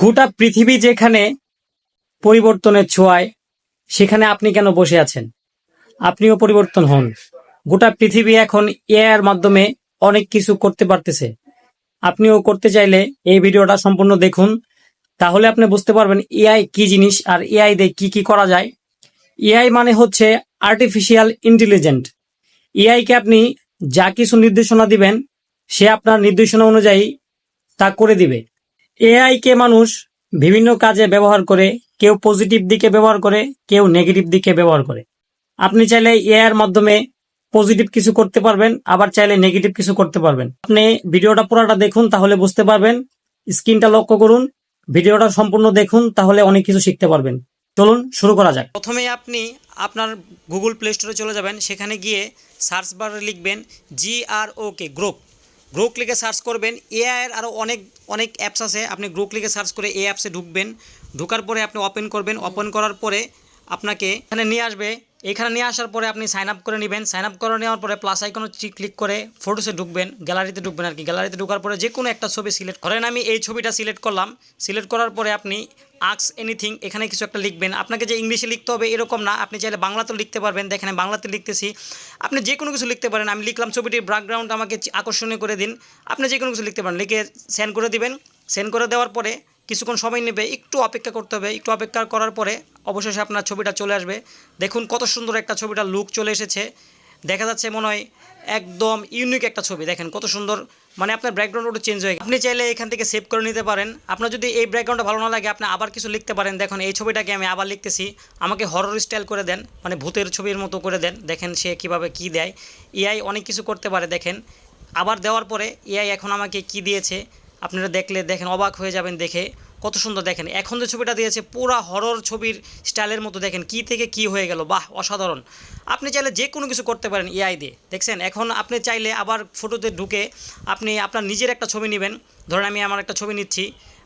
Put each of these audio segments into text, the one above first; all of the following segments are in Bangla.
গোটা পৃথিবী যেখানে পরিবর্তনের ছোঁয়ায়, সেখানে আপনি কেন বসে আছেন? আপনিও পরিবর্তন হন। গোটা পৃথিবী এখন এআই এর মাধ্যমে অনেক কিছু করতে পারতেছে। আপনিও করতে চাইলে এই ভিডিওটা সম্পূর্ণ দেখুন, তাহলে আপনি বুঝতে পারবেন এআই কি জিনিস আর এআই দিয়ে কি কি করা যায়। এআই মানে হচ্ছে আর্টিফিশিয়াল ইন্টেলিজেন্ট। এআই কে আপনি যা কিছু নির্দেশনা দিবেন, সে আপনার নির্দেশনা অনুযায়ী তা করে দিবে। এআই কে মানুষ বিভিন্ন কাজে ব্যবহার করে, কেউ পজিটিভ দিকে ব্যবহার করে, কেউ নেগেটিভ দিকে ব্যবহার করে। আপনি চাইলে এআই এর মাধ্যমে পজিটিভ কিছু করতে পারবেন, আবার চাইলে নেগেটিভ কিছু করতে পারবেন। আপনি ভিডিওটা পুরোটা দেখুন, তাহলে বুঝতে পারবেন। স্ক্রিনটা লক্ষ্য করুন, ভিডিওটা সম্পূর্ণ দেখুন, তাহলে অনেক কিছু শিখতে পারবেন। চলুন শুরু করা যাক। প্রথমে আপনি আপনার গুগল প্লে স্টোরে চলে যাবেন, সেখানে গিয়ে সার্চ বারে লিখবেন গ্রোক গ্রোক লিখে সার্চ করবেন। এআই এর আরও অনেক অনেক অ্যাপস আছে, আপনি গ্রোক লিখে সার্চ করে এই অ্যাপসে ঢুকবেন। ঢোকার পরে আপনি ওপেন করবেন, ওপেন করার পরে আপনাকে এখানে নিয়ে আসবে। এখানে নিয়ে আসার পরে আপনি সাইন আপ করে নেবেন। সাইন আপ করে নেওয়ার পরে প্লাস আইকনে ক্লিক করে ফটোসে ঢুকবেন, গ্যালারিতে ঢুকবেন আর কি। গ্যালারিতে ঢোকার পরে যে কোনো একটা ছবি সিলেক্ট করেন। আমি এই ছবিটা সিলেক্ট করলাম। সিলেক্ট করার পরে আপনি আস্ক এনিথিং এখানে কিছু একটা লিখবেন। আপনাকে যে ইংলিশে লিখতে হবে এরকম না, আপনি চাইলে বাংলাতেও লিখতে পারবেন। দেখেন আমি বাংলাতে লিখতেছি, আপনি যে কোনো কিছু লিখতে পারেন। আমি লিখলাম ছবিটির ব্যাকগ্রাউন্ড আমাকে আকর্ষণীয় করে দিন। আপনি যে কোনো কিছু লিখতে পারেন, লিখে সেন্ড করে দিবেন। সেন্ড করে দেওয়ার পরে কিছুক্ষণ সময় নেবে, একটু অপেক্ষা করতে হবে। একটু অপেক্ষা করার পরে অবশেষে আপনার ছবিটা চলে আসবে। দেখুন কত সুন্দর একটা ছবিটার লুক চলে এসেছে। দেখা যাচ্ছে মনে হয় একদম ইউনিক একটা ছবি। দেখেন কত সুন্দর, মানে আপনার ব্যাকগ্রাউন্ডটা চেঞ্জ হয়ে গেছে। আপনি চাইলে এখান থেকে সেভ করে নিতে পারেন। আপনার যদি এই ব্যাকগ্রাউন্ডটা ভালো না লাগে, আপনি আবার কিছু লিখতে পারেন। দেখুন এই ছবিটাকে আমি আবার লিখতেছি, আমাকে হরর স্টাইল করে দেন, মানে ভূতের ছবির মতো করে দেন। দেখেন সে কীভাবে কী দেয়। এআই অনেক কিছু করতে পারে। দেখেন আবার দেওয়ার পরে এআই এখন আমাকে কি দিয়েছে আপনারা দেখলে দেখেন অবাক হয়ে যাবেন দেখে। কত সুন্দর দেখেন, এখন যে ছবিটা দিয়েছে পুরা হরর ছবির স্টাইলের মতো। দেখেন কি থেকে কি হয়ে গেল, বাহ অসাধারণ। আপনি চাইলে যে কোনো কিছু করতে পারেন এআই দিয়ে, দেখছেন। এখন আপনি চাইলে আবার ফটোতে ঢুকে আপনি আপনার নিজের একটা ছবি নেবেন। ধরেন আমি আমার একটা ছবি নিচ্ছি,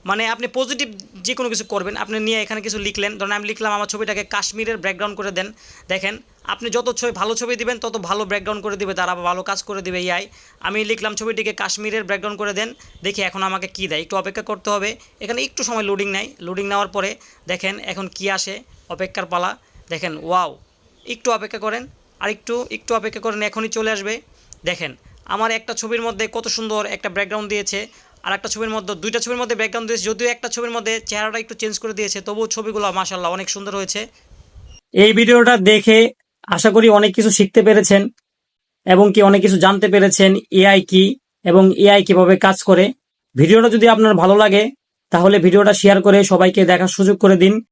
মানে আপনি পজিটিভ যে কোনো কিছু করবেন। আপনি নিয়ে এখানে কিছু লিখলেন, ধরেন আমি লিখলাম আমার ছবিটাকে কাশ্মীরের ব্যাকগ্রাউন্ড করে দেন। দেখেন আপনি যত ভালো ছবি দিবেন তত ভালো ব্যাকগ্রাউন্ড করে দিবে, তারা ভালো কাজ করে দিবে এআই। আমি লিখলাম ছবিটিকে কাশ্মীরের ব্যাকগ্রাউন্ড করে দেন। দেখি এখন আমাকে কী দেয়, একটু অপেক্ষা করতে হবে। এখানে একটু সময় লোডিং নেয়। লোডিং নেওয়ার পরে দেখেন এখন কি আসে, অপেক্ষার পালা। দেখেন ওয়াও, একটু অপেক্ষা করেন, আর একটু অপেক্ষা করেন, এখনই চলে আসবে। দেখেন আমার একটা ছবির মধ্যে কত সুন্দর একটা ব্যাকগ্রাউন্ড দিয়েছে, আর একটা ছবির মধ্যে দুইটা ছবির মধ্যে ব্যাকগ্রাউন্ড দিয়েছে। যদিও একটা ছবির মধ্যে চেহারাটা একটু চেঞ্জ করে দিয়েছে, তবুও ছবিগুলো মাশাআল্লাহ অনেক সুন্দর হয়েছে। এই ভিডিওটা দেখে আশা করি অনেক কিছু শিখতে পেরেছেন এবং কি অনেক কিছু জানতে পেরেছেন এআই কি এবং এআই কিভাবে কাজ করে। ভিডিওটা যদি আপনার ভালো লাগে, তাহলে ভিডিওটা শেয়ার করে সবাইকে দেখার সুযোগ করে দিন।